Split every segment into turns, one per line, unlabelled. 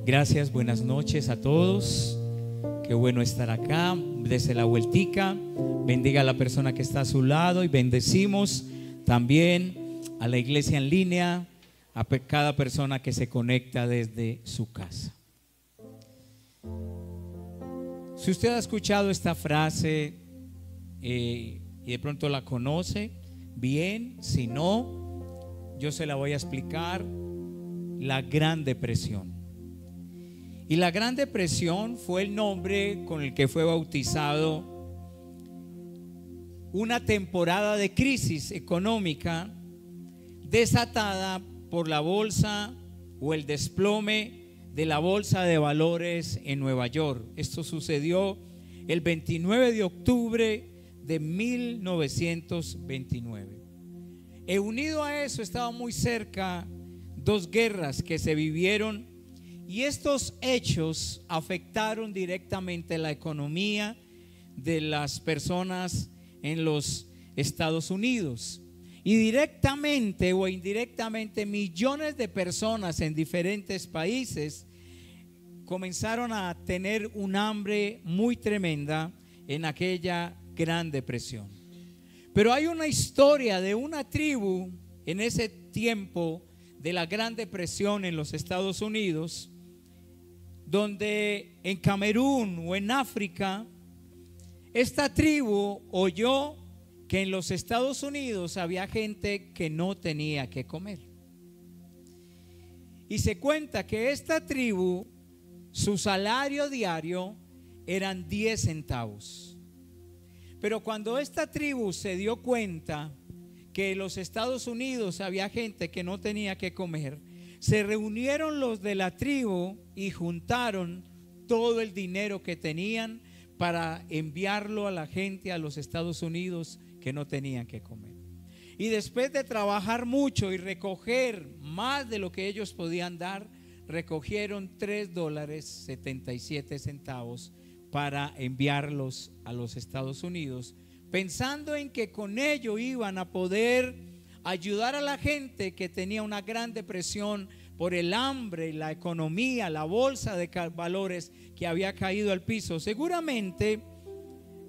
Gracias, buenas noches a todos. Qué bueno estar acá. Desde la vueltica, bendiga a la persona que está a su lado y bendecimos también a la iglesia en línea, a cada persona que se conecta desde su casa. Si usted ha escuchado esta frase y de pronto la conoce, bien. Si no, yo se la voy a explicar. La Gran Depresión. Y la Gran Depresión fue el nombre con el que fue bautizado una temporada de crisis económica desatada por la bolsa o el desplome de la bolsa de valores en Nueva York. Esto sucedió el 29 de octubre de 1929. Unido a eso estaba muy cerca dos guerras que se vivieron, y estos hechos afectaron directamente la economía de las personas en los Estados Unidos. Y directamente o indirectamente millones de personas en diferentes países comenzaron a tener un hambre muy tremenda en aquella Gran Depresión. Pero hay una historia de una tribu en ese tiempo de la Gran Depresión en los Estados Unidos, donde en Camerún o en África, esta tribu oyó que en los Estados Unidos había gente que no tenía que comer. Y se cuenta que esta tribu, su salario diario eran 10 centavos. Pero cuando esta tribu se dio cuenta que en los Estados Unidos había gente que no tenía que comer, se reunieron los de la tribu y juntaron todo el dinero que tenían para enviarlo a la gente a los Estados Unidos que no tenían que comer. Y después de trabajar mucho y recoger más de lo que ellos podían dar, recogieron $3.77 para enviarlos a los Estados Unidos, pensando en que con ello iban a poder ayudar a la gente que tenía una gran depresión por el hambre, la economía, la bolsa de valores que había caído al piso. Seguramente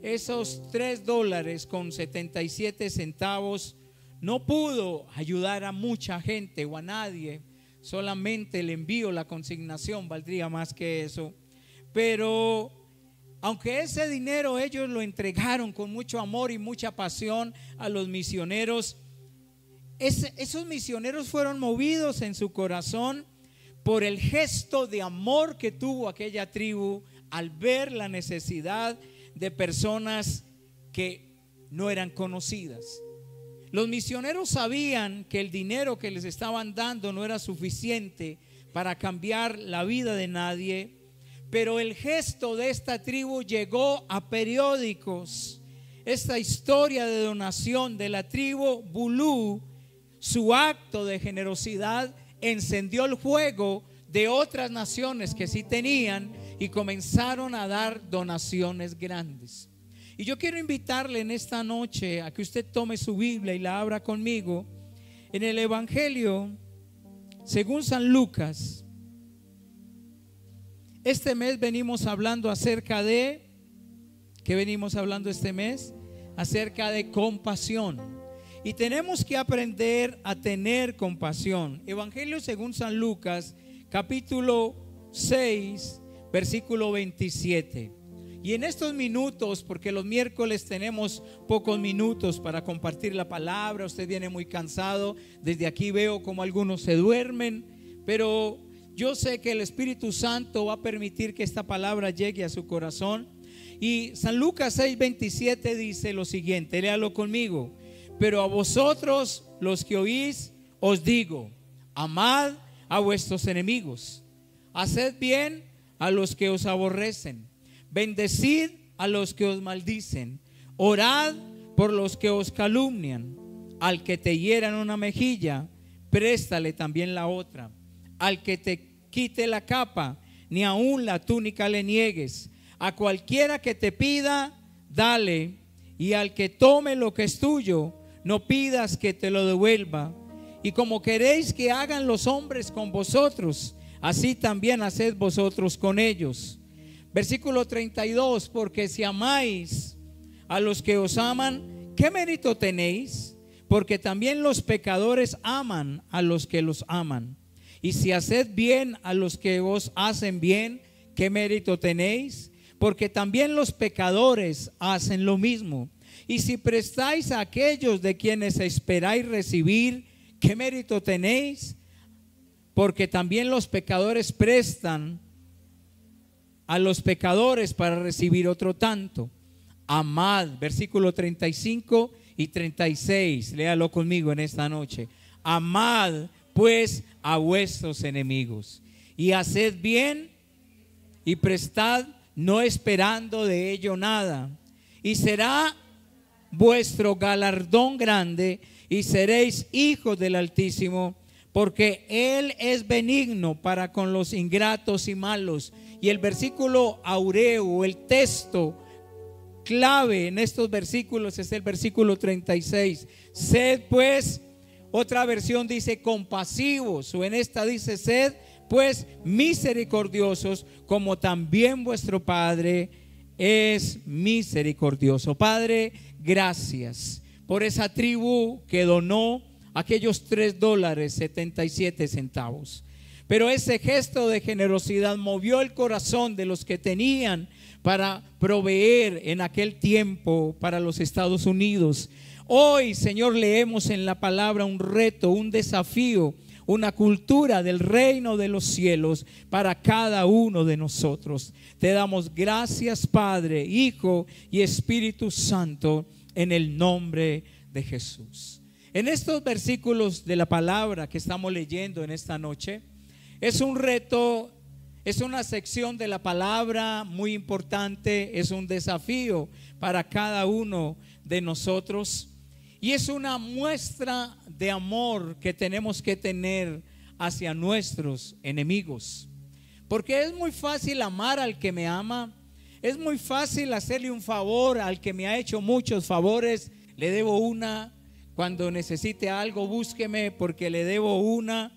esos $3.77 no pudo ayudar a mucha gente o a nadie. Solamente el envío, la consignación valdría más que eso. Pero aunque ese dinero ellos lo entregaron con mucho amor y mucha pasión a los misioneros, esos misioneros fueron movidos en su corazón por el gesto de amor que tuvo aquella tribu al ver la necesidad de personas que no eran conocidas. Los misioneros sabían que el dinero que les estaban dando no era suficiente para cambiar la vida de nadie, pero el gesto de esta tribu llegó a periódicos. Esta historia de donación de la tribu Bulú, su acto de generosidad encendió el fuego de otras naciones que sí tenían y comenzaron a dar donaciones grandes. Y yo quiero invitarle en esta noche a que usted tome su Biblia y la abra conmigo en el Evangelio según San Lucas. Este mes venimos hablando acerca de, ¿qué venimos hablando este mes? Acerca de compasión. Y tenemos que aprender a tener compasión. Evangelio según San Lucas, capítulo 6, versículo 27. Y en estos minutos, porque los miércoles tenemos pocos minutos para compartir la palabra, usted viene muy cansado, desde aquí veo como algunos se duermen, pero yo sé que el Espíritu Santo va a permitir que esta palabra llegue a su corazón. Y San Lucas 6, 27 dice lo siguiente, léalo conmigo. Pero a vosotros los que oís os digo, amad a vuestros enemigos, haced bien a los que os aborrecen, bendecid a los que os maldicen, orad por los que os calumnian. Al que te hieran una mejilla, préstale también la otra. Al que te quite la capa, ni aun la túnica le niegues. A cualquiera que te pida, dale, y al que tome lo que es tuyo, no pidas que te lo devuelva. Y como queréis que hagan los hombres con vosotros, así también haced vosotros con ellos. Versículo 32, porque si amáis a los que os aman, ¿qué mérito tenéis? Porque también los pecadores aman a los que los aman. Y si haced bien a los que os hacen bien, ¿qué mérito tenéis? Porque también los pecadores hacen lo mismo. Y si prestáis a aquellos de quienes esperáis recibir, ¿qué mérito tenéis? Porque también los pecadores prestan a los pecadores para recibir otro tanto. Amad, versículo 35 y 36, léalo conmigo en esta noche. Amad pues a vuestros enemigos y haced bien y prestad, no esperando de ello nada, y será vuestro galardón grande y seréis hijos del Altísimo, porque Él es benigno para con los ingratos y malos. Y el versículo áureo, el texto clave en estos versículos es el versículo 36. Sed pues, otra versión dice compasivos, o en esta dice sed pues misericordiosos, como también vuestro Padre es misericordioso. Padre, gracias por esa tribu que donó aquellos $3.77. Pero ese gesto de generosidad movió el corazón de los que tenían para proveer en aquel tiempo para los Estados Unidos. Hoy, Señor, leemos en la palabra un reto, un desafío, una cultura del reino de los cielos para cada uno de nosotros. Te damos gracias, Padre, Hijo y Espíritu Santo, en el nombre de Jesús. En estos versículos de la palabra que estamos leyendo en esta noche, es un reto, es una sección de la palabra muy importante, es un desafío para cada uno de nosotros. Y es una muestra de amor que tenemos que tener hacia nuestros enemigos. Porque es muy fácil amar al que me ama. Es muy fácil hacerle un favor al que me ha hecho muchos favores. Le debo una. Cuando necesite algo, búsqueme porque le debo una.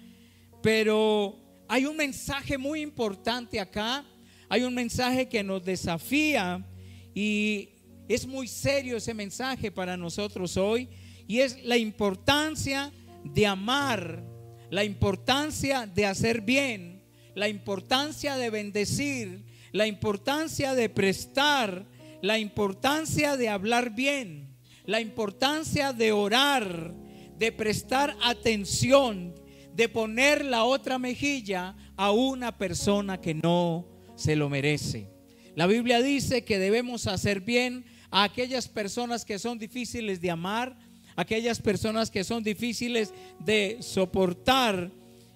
Pero hay un mensaje muy importante acá. Hay un mensaje que nos desafía y es muy serio ese mensaje para nosotros hoy, y es la importancia de amar, la importancia de hacer bien, la importancia de bendecir, la importancia de prestar, la importancia de hablar bien, la importancia de orar, de prestar atención, de poner la otra mejilla a una persona que no se lo merece. La Biblia dice que debemos hacer bien a aquellas personas que son difíciles de amar, aquellas personas que son difíciles de soportar.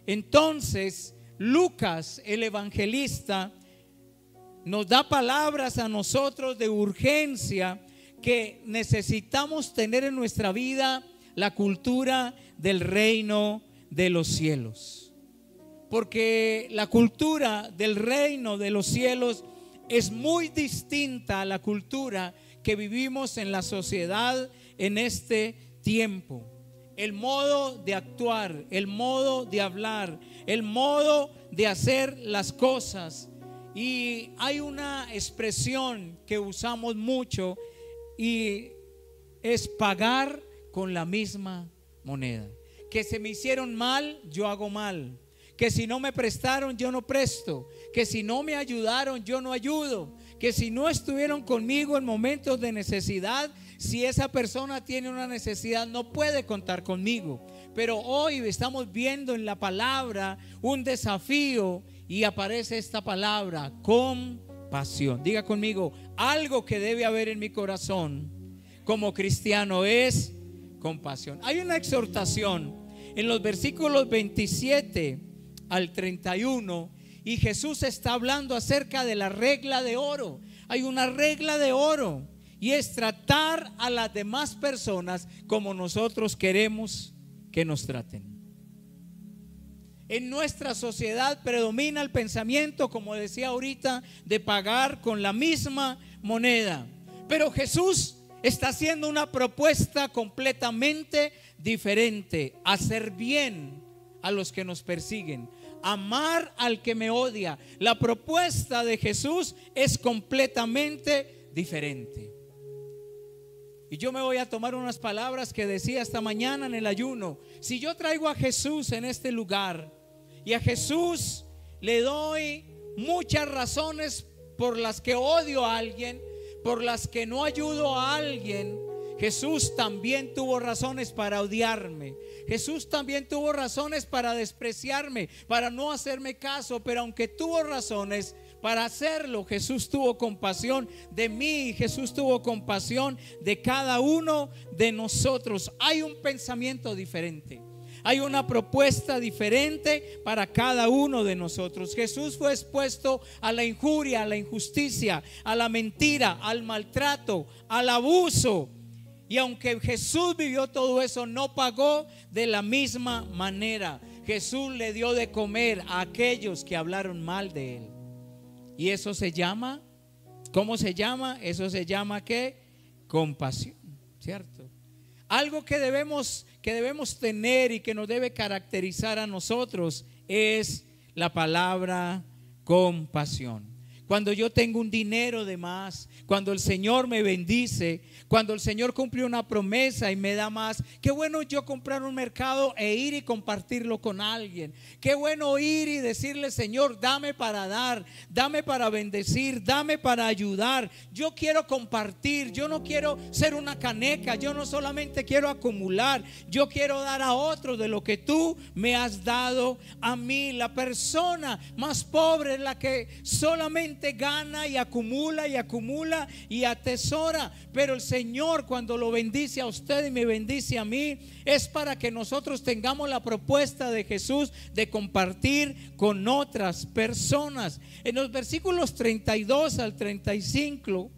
Entonces Lucas, el evangelista, nos da palabras a nosotros de urgencia que necesitamos tener en nuestra vida, la cultura del reino de los cielos. Porque la cultura del reino de los cielos es muy distinta a la cultura que vivimos en la sociedad en este tiempo. El modo de actuar, el modo de hablar, el modo de hacer las cosas. Y hay una expresión que usamos mucho y es pagar con la misma moneda. Que se me hicieron mal, yo hago mal. Que si no me prestaron, yo no presto. Que si no me ayudaron, yo no ayudo. Que si no estuvieron conmigo en momentos de necesidad, si esa persona tiene una necesidad, no puede contar conmigo. Pero hoy estamos viendo en la palabra un desafío y aparece esta palabra, compasión. Diga conmigo, algo que debe haber en mi corazón como cristiano es compasión. Hay una exhortación en los versículos 27 al 31, y Jesús está hablando acerca de la regla de oro. Hay una regla de oro, y es tratar a las demás personas como nosotros queremos que nos traten. En nuestra sociedad predomina el pensamiento, como decía ahorita, de pagar con la misma moneda. Pero Jesús está haciendo una propuesta completamente diferente: hacer bien a los que nos persiguen, amar al que me odia. La propuesta de Jesús es completamente diferente. Y yo me voy a tomar unas palabras que decía esta mañana en el ayuno. Si yo traigo a Jesús en este lugar y a Jesús le doy muchas razones por las que odio a alguien, por las que no ayudo a alguien, Jesús también tuvo razones para odiarme. Jesús también tuvo razones para despreciarme, para no hacerme caso. Pero aunque tuvo razones para hacerlo, Jesús tuvo compasión de mí. Jesús tuvo compasión de cada uno de nosotros. Hay un pensamiento diferente. Hay una propuesta diferente para cada uno de nosotros. Jesús fue expuesto a la injuria, a la injusticia, a la mentira, al maltrato, al abuso. Y aunque Jesús vivió todo eso, no pagó de la misma manera. Jesús le dio de comer a aquellos que hablaron mal de él. Y eso se llama, ¿cómo se llama? Eso se llama ¿qué? Compasión, ¿cierto? Algo que debemos tener y que nos debe caracterizar a nosotros es la palabra compasión. Cuando yo tengo un dinero de más, cuando el Señor me bendice, cuando el Señor cumple una promesa y me da más, qué bueno yo comprar un mercado e ir y compartirlo con alguien. Qué bueno ir y decirle: Señor, dame para dar, dame para bendecir, dame para ayudar. Yo quiero compartir, yo no quiero ser una caneca, yo no solamente quiero acumular, yo quiero dar a otros de lo que tú me has dado a mí. La persona más pobre es la que solamente gana y acumula y atesora, pero el Señor, cuando lo bendice a usted y me bendice a mí, es para que nosotros tengamos la propuesta de Jesús de compartir con otras personas. En los versículos 32 al 35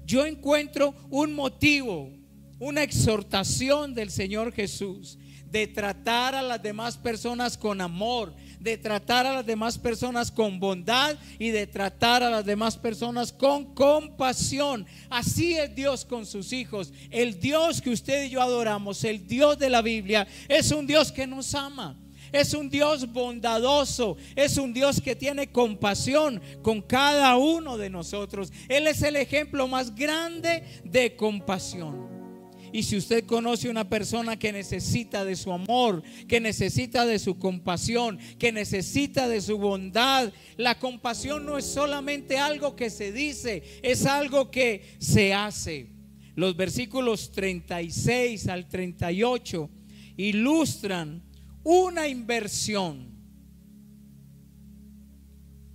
yo encuentro un motivo, una exhortación del Señor Jesús de tratar a las demás personas con amor, de tratar a las demás personas con bondad y de tratar a las demás personas con compasión. Así es Dios con sus hijos. El Dios que usted y yo adoramos, el Dios de la Biblia, es un Dios que nos ama. Es un Dios bondadoso, es un Dios que tiene compasión con cada uno de nosotros. Él es el ejemplo más grande de compasión. Y si usted conoce una persona que necesita de su amor, que necesita de su compasión, que necesita de su bondad, la compasión no es solamente algo que se dice, es algo que se hace. Los versículos 36 al 38 ilustran una inversión.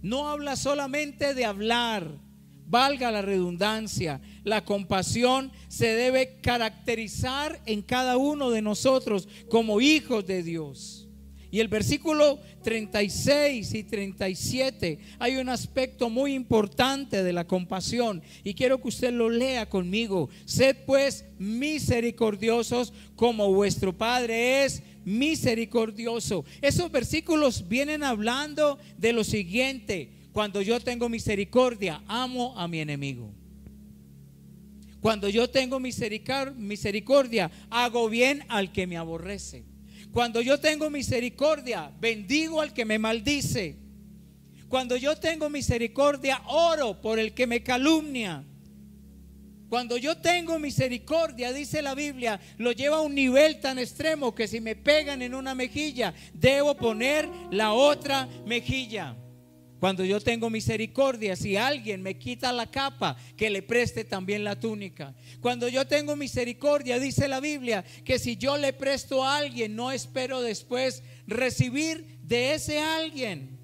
No habla solamente de hablar, valga la redundancia. La compasión se debe caracterizar en cada uno de nosotros como hijos de Dios. Y el versículo 36 y 37 hay un aspecto muy importante de la compasión y quiero que usted lo lea conmigo. Sed pues misericordiosos como vuestro Padre es misericordioso. Esos versículos vienen hablando de lo siguiente: cuando yo tengo misericordia, amo a mi enemigo. Cuando yo tengo misericordia, hago bien al que me aborrece. Cuando yo tengo misericordia, bendigo al que me maldice. Cuando yo tengo misericordia, oro por el que me calumnia. Cuando yo tengo misericordia, dice la Biblia, lo lleva a un nivel tan extremo que si me pegan en una mejilla, debo poner la otra mejilla. Cuando yo tengo misericordia, si alguien me quita la capa, que le preste también la túnica. Cuando yo tengo misericordia, dice la Biblia, que si yo le presto a alguien, no espero después recibir de ese alguien.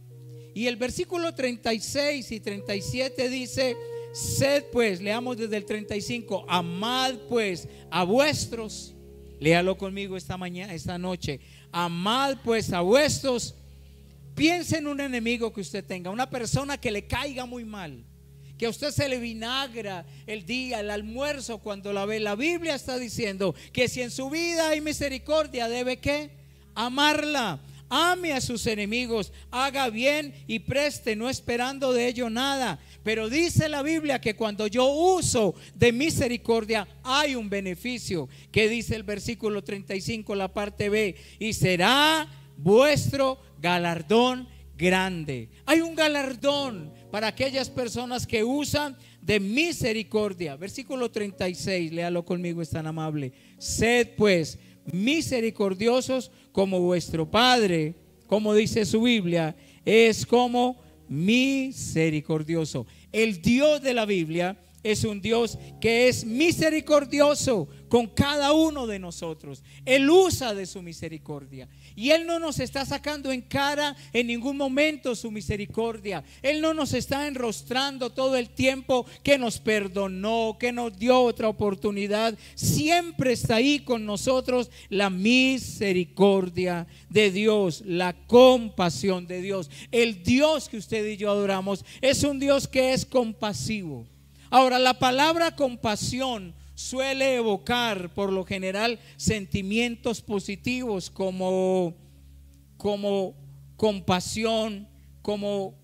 Y el versículo 36 y 37 dice: sed pues, leamos desde el 35, amad pues a vuestros, léalo conmigo esta noche, amad pues a vuestros. Piense en un enemigo que usted tenga, una persona que le caiga muy mal, que a usted se le vinagra el día, el almuerzo cuando la ve. La Biblia está diciendo que si en su vida hay misericordia, debe ¿qué? Amarla. ame a sus enemigos, haga bien y preste, no esperando de ello nada. Pero dice la Biblia que cuando yo uso de misericordia hay un beneficio. Que dice el versículo 35, la parte B: y será vuestro galardón grande. Hay un galardón para aquellas personas que usan de misericordia. Versículo 36, léalo conmigo, es tan amable. Sed pues misericordiosos como vuestro Padre, como dice su Biblia, es como misericordioso. El Dios de la Biblia es un Dios que es misericordioso con cada uno de nosotros. Él usa de su misericordia y Él no nos está sacando en cara en ningún momento su misericordia. Él no nos está enrostrando todo el tiempo que nos perdonó, que nos dio otra oportunidad. Siempre está ahí con nosotros la misericordia de Dios, la compasión de Dios. El Dios que usted y yo adoramos es un Dios que es compasivo. Ahora, la palabra compasión suele evocar por lo general sentimientos positivos como compasión, como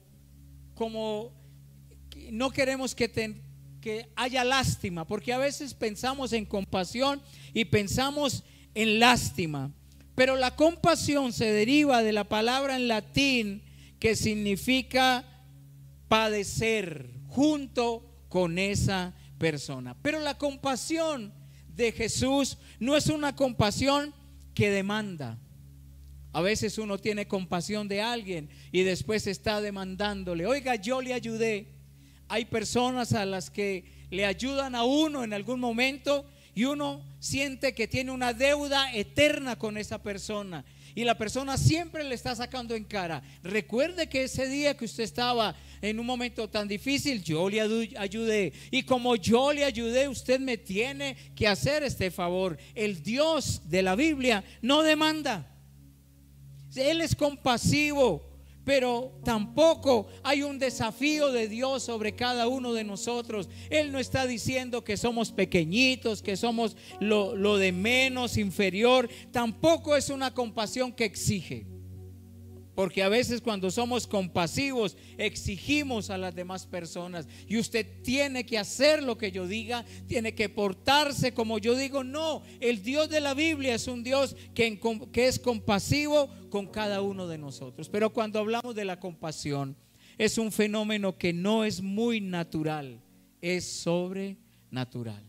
no queremos que haya lástima, porque a veces pensamos en compasión y pensamos en lástima. Pero la compasión se deriva de la palabra en latín que significa padecer junto con esa persona. Pero la compasión de Jesús no es una compasión que demanda. A veces uno tiene compasión de alguien y después está demandándole: oiga, yo le ayudé. Hay personas a las que le ayudan a uno en algún momento y uno siente que tiene una deuda eterna con esa persona, y la persona siempre le está sacando en cara: recuerde que ese día que usted estaba en un momento tan difícil, yo le ayudé, y como yo le ayudé, usted me tiene que hacer este favor. El Dios de la Biblia no demanda. Él es compasivo, pero tampoco hay un desafío de Dios sobre cada uno de nosotros. Él no está diciendo que somos pequeñitos, que somos lo de menos, inferior. Tampoco es una compasión que exige, porque a veces cuando somos compasivos exigimos a las demás personas: y usted tiene que hacer lo que yo diga, tiene que portarse como yo digo. No, el Dios de la Biblia es un Dios que es compasivo con cada uno de nosotros. Pero cuando hablamos de la compasión, es un fenómeno que no es muy natural, es sobrenatural.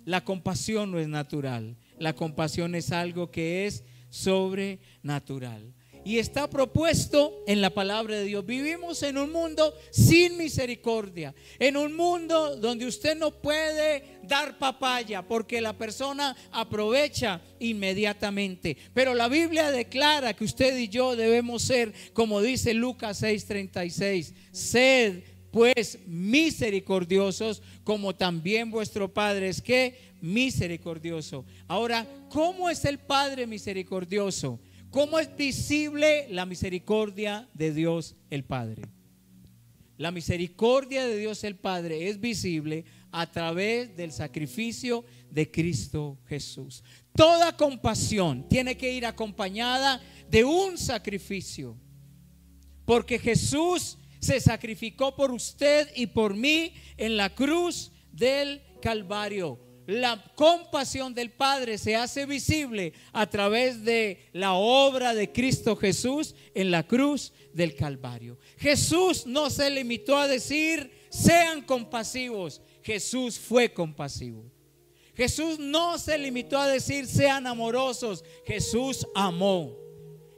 La compasión no es natural, la compasión es algo que es sobrenatural. Y está propuesto en la palabra de Dios. Vivimos en un mundo sin misericordia, en un mundo donde usted no puede dar papaya porque la persona aprovecha inmediatamente. Pero la Biblia declara que usted y yo debemos ser, como dice Lucas 6:36, sed pues misericordiosos como también vuestro Padre es que misericordioso. Ahora, ¿cómo es el Padre misericordioso? ¿Cómo es visible la misericordia de Dios el Padre? La misericordia de Dios el Padre es visible a través del sacrificio de Cristo Jesús. Toda compasión tiene que ir acompañada de un sacrificio, porque Jesús se sacrificó por usted y por mí en la cruz del Calvario. La compasión del Padre se hace visible a través de la obra de Cristo Jesús en la cruz del Calvario. Jesús no se limitó a decir sean compasivos. Jesús fue compasivo. Jesús no se limitó a decir sean amorosos. Jesús amó.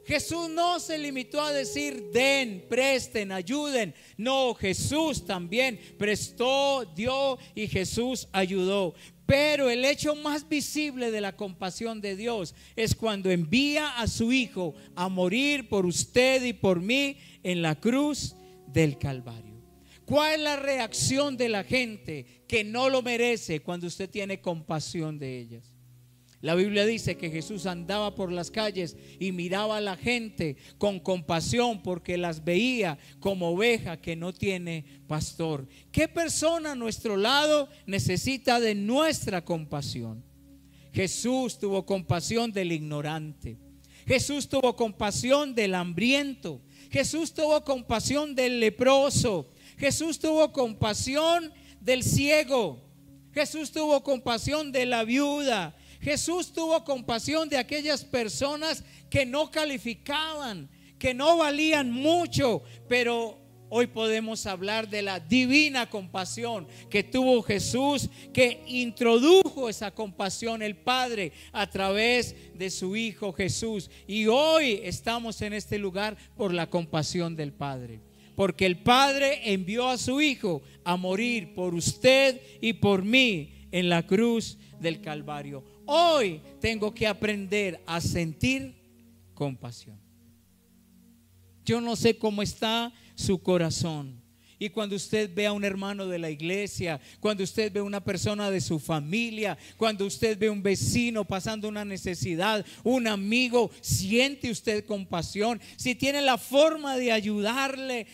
Jesús no se limitó a decir den, presten, ayuden. No, Jesús también prestó, dio y Jesús ayudó. Pero el hecho más visible de la compasión de Dios es cuando envía a su Hijo a morir por usted y por mí en la cruz del Calvario. ¿Cuál es la reacción de la gente que no lo merece cuando usted tiene compasión de ellas? La Biblia dice que Jesús andaba por las calles y miraba a la gente con compasión porque las veía como oveja que no tiene pastor. ¿Qué persona a nuestro lado necesita de nuestra compasión? Jesús tuvo compasión del ignorante. Jesús tuvo compasión del hambriento. Jesús tuvo compasión del leproso. Jesús tuvo compasión del ciego. Jesús tuvo compasión de la viuda. Jesús tuvo compasión de aquellas personas que no calificaban, que no valían mucho, pero hoy podemos hablar de la divina compasión que tuvo Jesús, que introdujo esa compasión el Padre a través de su Hijo Jesús. Y hoy estamos en este lugar por la compasión del Padre, porque el Padre envió a su Hijo a morir por usted y por mí en la cruz del Calvario. Hoy tengo que aprender a sentir compasión. Yo no sé cómo está su corazón. Y cuando usted ve a un hermano de la iglesia, cuando usted ve a una persona de su familia, cuando usted ve a un vecino pasando una necesidad, un amigo, siente usted compasión. Si tiene la forma de ayudarle,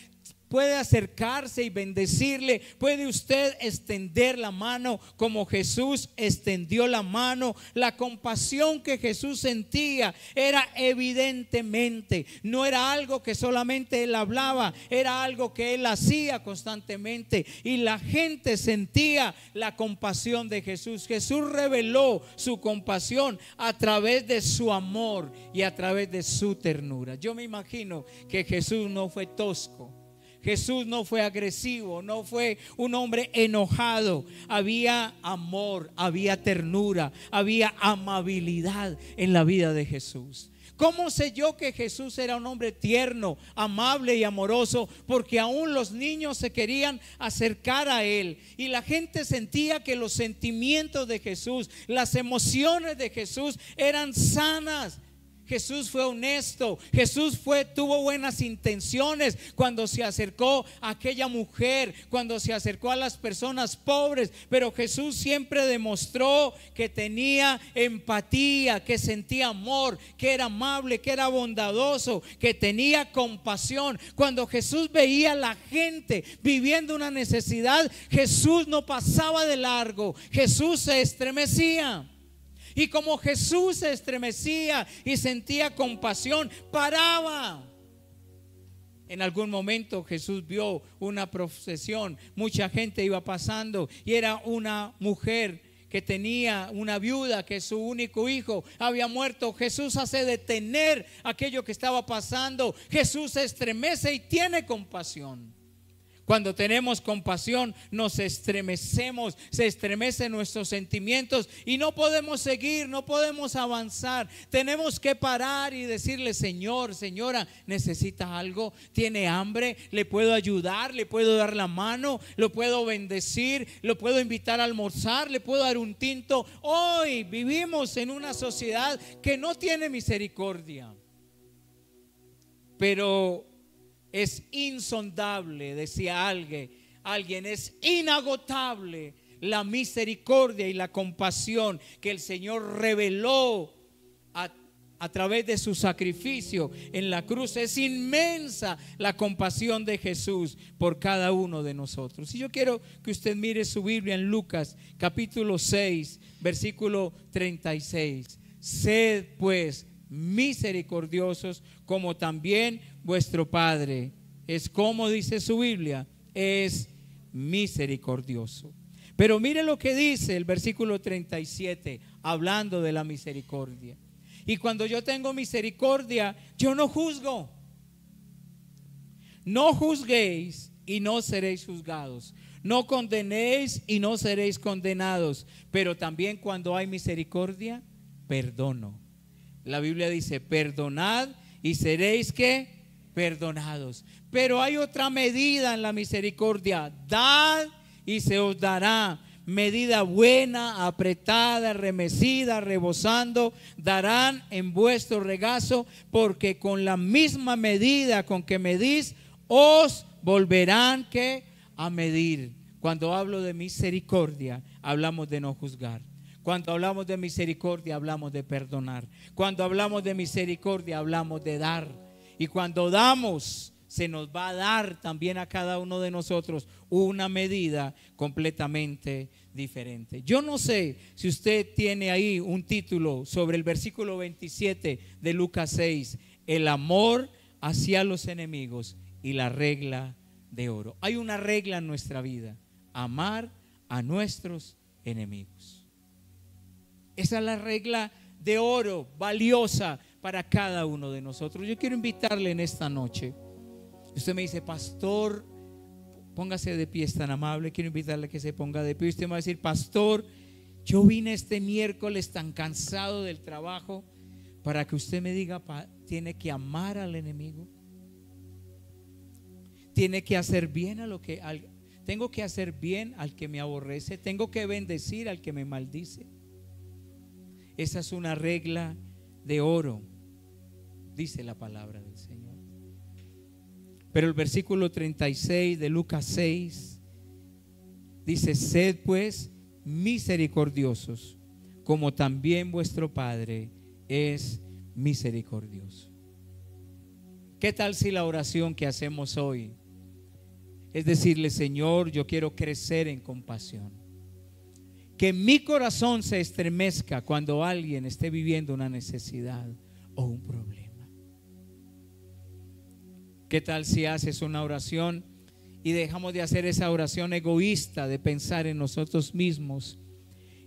puede acercarse y bendecirle. Puede usted extender la mano como Jesús extendió la mano. La compasión que Jesús sentía era evidentemente, no era algo que solamente él hablaba, era algo que él hacía constantemente, y la gente sentía la compasión de Jesús. Jesús reveló su compasión a través de su amor y a través de su ternura. Yo me imagino que Jesús no fue tosco. Jesús no fue agresivo, no fue un hombre enojado. Había amor, había ternura, había amabilidad en la vida de Jesús. ¿Cómo sé yo que Jesús era un hombre tierno, amable y amoroso? Porque aún los niños se querían acercar a él, y la gente sentía que los sentimientos de Jesús, las emociones de Jesús eran sanas. Jesús fue honesto. Jesús tuvo buenas intenciones cuando se acercó a aquella mujer, cuando se acercó a las personas pobres. Pero Jesús siempre demostró que tenía empatía, que sentía amor, que era amable, que era bondadoso, que tenía compasión. Cuando Jesús veía a la gente viviendo una necesidad, Jesús no pasaba de largo. Jesús se estremecía. Y como Jesús se estremecía y sentía compasión, paraba. En algún momento Jesús vio una procesión, mucha gente iba pasando, y era una mujer que tenía una viuda, que su único hijo había muerto. Jesús hace detener aquello que estaba pasando. Jesús se estremece y tiene compasión. Cuando tenemos compasión, nos estremecemos, se estremecen nuestros sentimientos y no podemos seguir, no podemos avanzar. Tenemos que parar y decirle: Señor, señora, ¿necesita algo? ¿Tiene hambre? ¿Le puedo ayudar? ¿Le puedo dar la mano? ¿Lo puedo bendecir? ¿Lo puedo invitar a almorzar? ¿Le puedo dar un tinto? Hoy vivimos en una sociedad que no tiene misericordia, pero es insondable, decía alguien, es inagotable la misericordia y la compasión que el Señor reveló a través de su sacrificio en la cruz. Es inmensa la compasión de Jesús por cada uno de nosotros. Y yo quiero que usted mire su Biblia en Lucas capítulo 6, versículo 36. Sed pues misericordiosos como también vuestro Padre es, como dice su Biblia, es misericordioso. Pero mire lo que dice el versículo 37, hablando de la misericordia. Y cuando yo tengo misericordia, yo no juzgo. No juzguéis y no seréis juzgados. No condenéis y no seréis condenados. Pero también cuando hay misericordia, perdono. La Biblia dice: perdonad y seréis ¿qué? Perdonados. Pero hay otra medida en la misericordia: dad y se os dará. Medida buena, apretada, remecida, rebosando, darán en vuestro regazo, porque con la misma medida con que medís, os volverán ¿qué? A medir. Cuando hablo de misericordia, hablamos de no juzgar. Cuando hablamos de misericordia, hablamos de perdonar. Cuando hablamos de misericordia, hablamos de dar. Y cuando damos, se nos va a dar también a cada uno de nosotros una medida completamente diferente. Yo no sé si usted tiene ahí un título sobre el versículo 27 de Lucas 6, el amor hacia los enemigos y la regla de oro. Hay una regla en nuestra vida: amar a nuestros enemigos. Esa es la regla de oro valiosa para cada uno de nosotros. Yo quiero invitarle en esta noche. Usted me dice: pastor, póngase de pie, es tan amable. Quiero invitarle a que se ponga de pie. Usted me va a decir: pastor, yo vine este miércoles tan cansado del trabajo para que usted me diga, tiene que amar al enemigo, tiene que hacer bien tengo que hacer bien al que me aborrece, tengo que bendecir al que me maldice. Esa es una regla de oro, dice la palabra del Señor. Pero el versículo 36 de Lucas 6 dice: sed pues misericordiosos, como también vuestro Padre es misericordioso. ¿Qué tal si la oración que hacemos hoy es decirle: Señor, yo quiero crecer en compasión? Que mi corazón se estremezca cuando alguien esté viviendo una necesidad o un problema. ¿Qué tal si haces una oración y dejamos de hacer esa oración egoísta de pensar en nosotros mismos,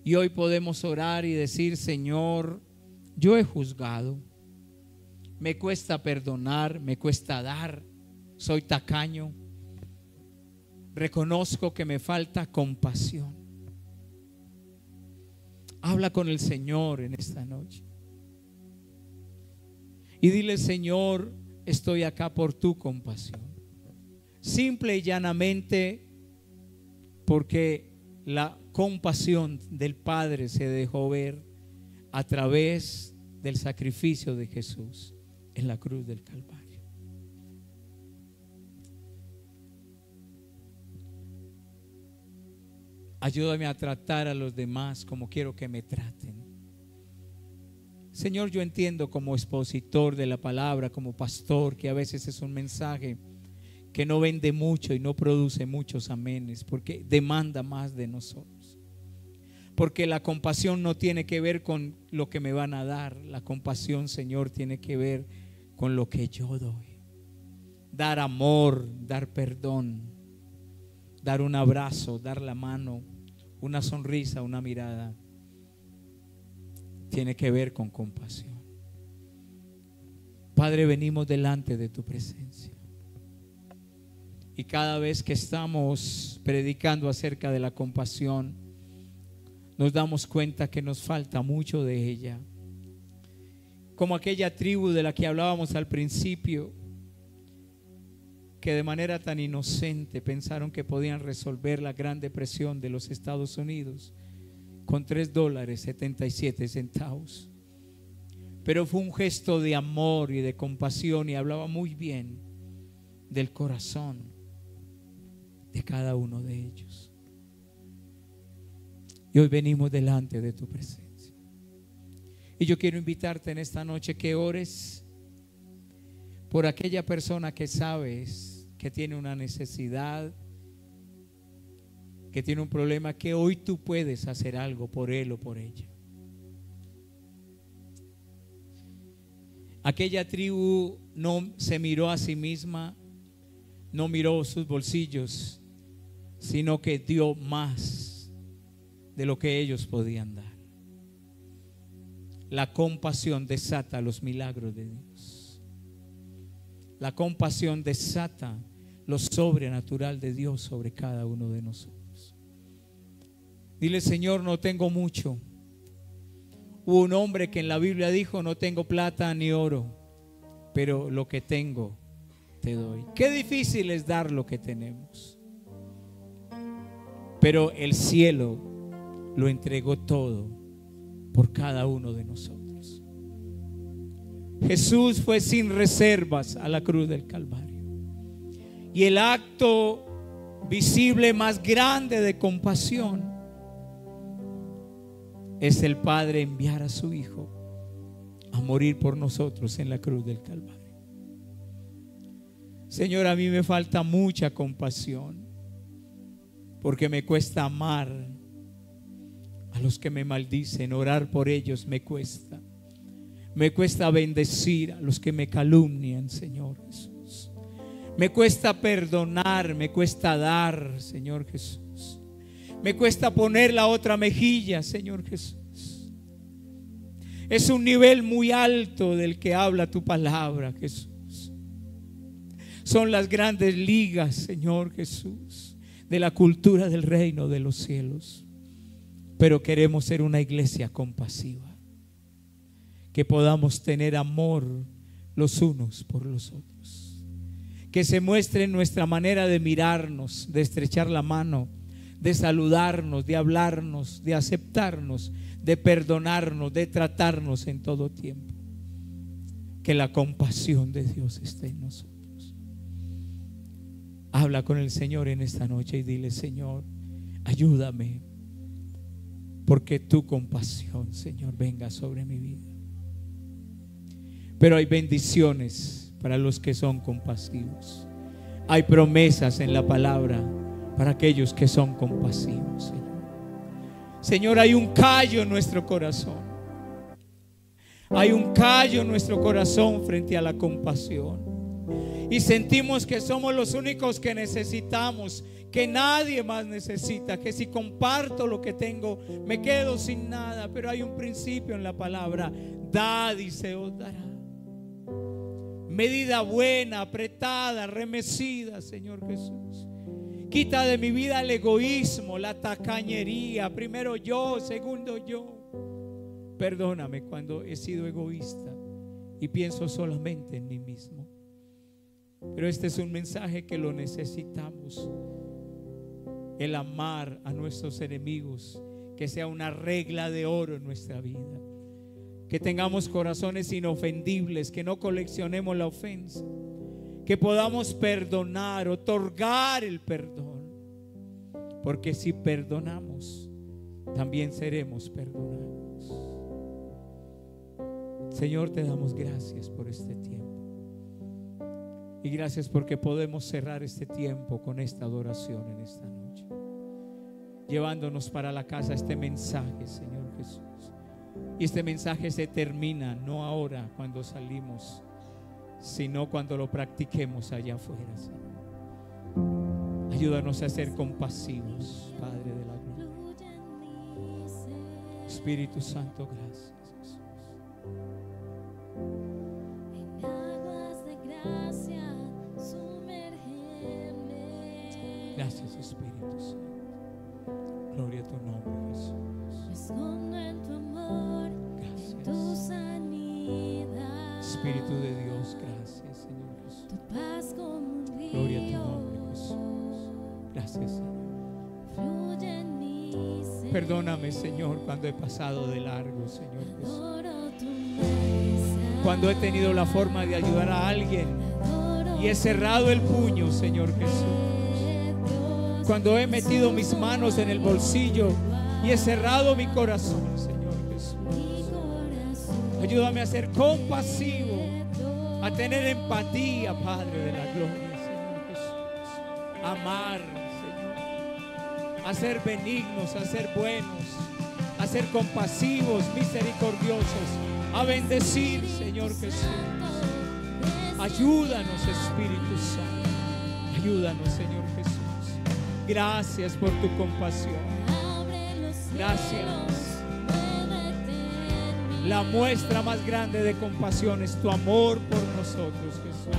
y hoy podemos orar y decir: Señor, yo he juzgado, me cuesta perdonar, me cuesta dar, soy tacaño, reconozco que me falta compasión. Habla con el Señor en esta noche y dile: Señor, estoy acá por tu compasión. Simple y llanamente porque la compasión del Padre se dejó ver a través del sacrificio de Jesús en la cruz del Calvario. Ayúdame a tratar a los demás como quiero que me traten. Señor, yo entiendo como expositor de la palabra, como pastor, que a veces es un mensaje que no vende mucho y no produce muchos amenes, porque demanda más de nosotros. Porque la compasión no tiene que ver con lo que me van a dar. La compasión, Señor, tiene que ver con lo que yo doy. Dar amor, dar perdón, dar un abrazo, dar la mano, una sonrisa, una mirada, tiene que ver con compasión. Padre, venimos delante de tu presencia, y cada vez que estamos predicando acerca de la compasión, nos damos cuenta que nos falta mucho de ella. Como aquella tribu de la que hablábamos al principio, que de manera tan inocente pensaron que podían resolver la Gran Depresión de los Estados Unidos con $3.77. Pero fue un gesto de amor y de compasión, y hablaba muy bien del corazón de cada uno de ellos. Y hoy venimos delante de tu presencia, y yo quiero invitarte en esta noche que ores por aquella persona que sabes que tiene una necesidad, que tiene un problema, que hoy tú puedes hacer algo por él o por ella. Aquella tribu no se miró a sí misma, no miró sus bolsillos, sino que dio más de lo que ellos podían dar. La compasión desata los milagros de Dios. La compasión desata lo sobrenatural de Dios sobre cada uno de nosotros. Dile: Señor, no tengo mucho. Hubo un hombre que en la Biblia dijo: no tengo plata ni oro, pero lo que tengo te doy. Qué difícil es dar lo que tenemos, pero el cielo lo entregó todo por cada uno de nosotros. Jesús fue sin reservas a la cruz del Calvario, y el acto visible más grande de compasión es el Padre enviar a su Hijo a morir por nosotros en la cruz del Calvario. Señor, a mí me falta mucha compasión, porque me cuesta amar a los que me maldicen. Orar por ellos me cuesta. Me cuesta bendecir a los que me calumnian, Señor Jesús. Me cuesta perdonar, me cuesta dar, Señor Jesús. Me cuesta poner la otra mejilla, Señor Jesús. Es un nivel muy alto del que habla tu palabra, Jesús. Son las grandes ligas, Señor Jesús, de la cultura del reino de los cielos. Pero queremos ser una iglesia compasiva, que podamos tener amor los unos por los otros, que se muestre en nuestra manera de mirarnos, de estrechar la mano, de saludarnos, de hablarnos, de aceptarnos, de perdonarnos, de tratarnos en todo tiempo. Que la compasión de Dios esté en nosotros. Habla con el Señor en esta noche y dile: Señor, ayúdame, porque tu compasión, Señor, venga sobre mi vida. Pero hay bendiciones para los que son compasivos. Hay promesas en la palabra para aquellos que son compasivos, Señor. Señor, hay un callo en nuestro corazón. Hay un callo en nuestro corazón frente a la compasión. Y sentimos que somos los únicos que necesitamos, que nadie más necesita, que si comparto lo que tengo me quedo sin nada. Pero hay un principio en la palabra: dad y se os dará. Medida buena, apretada, remecida, Señor Jesús. Quita de mi vida el egoísmo, la tacañería. Primero yo, segundo yo. Perdóname cuando he sido egoísta y pienso solamente en mí mismo. Pero este es un mensaje que lo necesitamos. El amar a nuestros enemigos, que sea una regla de oro en nuestra vida. Que tengamos corazones inofendibles, que no coleccionemos la ofensa, que podamos perdonar, otorgar el perdón, porque si perdonamos, también seremos perdonados. Señor, te damos gracias por este tiempo. Y gracias porque podemos cerrar este tiempo con esta adoración en esta noche, llevándonos para la casa este mensaje, Señor Jesús. Y este mensaje se termina no ahora cuando salimos, sino cuando lo practiquemos allá afuera, Señor. Ayúdanos a ser compasivos, Padre de la gloria. Espíritu Santo, gracias, Jesús.
En aguas de gracia, sumérgeme.
Gracias, Espíritu Santo. Gloria a tu nombre, Jesús.
Me escondo en tu amor,
Gracias.
en tu sanidad.
Espíritu de Dios, gracias, Señor Jesús.
Tu paz como un río.
Gloria a tu nombre, Jesús. Gracias, Señor.
Fluye en mi ser.
Perdóname, Señor, cuando he pasado de largo, Señor Jesús.
Adoro tu majestad.
Cuando he tenido la forma de ayudar a alguien
Adoro
y he cerrado el puño, Señor Jesús.
Dios.
Cuando he metido mis manos en el bolsillo y he cerrado mi corazón, Señor Jesús.
Mi corazón.
Ayúdame a ser compasivo, a tener empatía, Padre de la gloria, Señor Jesús. Amar, Señor. A ser benignos, a ser buenos, a ser compasivos, misericordiosos, a bendecir, Señor Jesús. Ayúdanos, Espíritu Santo. Ayúdanos, Señor Jesús. Gracias por tu compasión. Gracias. La muestra más grande de compasión es tu amor por nosotros, Jesús.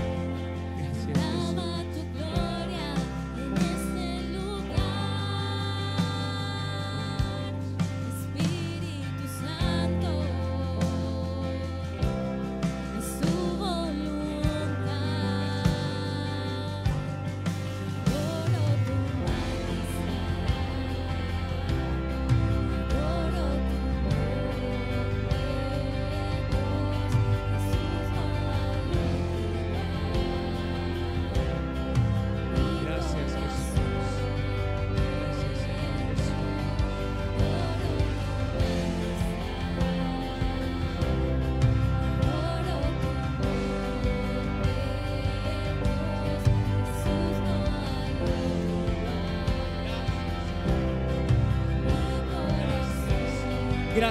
Gracias, Jesús.
Ama tu gloria en este lugar. Espíritu Santo, es tu voluntad. Adoro tu majestad. Adoro tu poder, Jesús.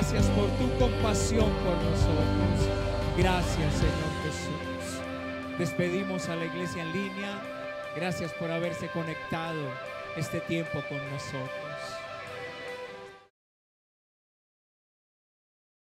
Gracias por tu compasión por nosotros. Gracias, Señor Jesús. Despedimos a la iglesia en línea. Gracias por haberse conectado este tiempo con nosotros.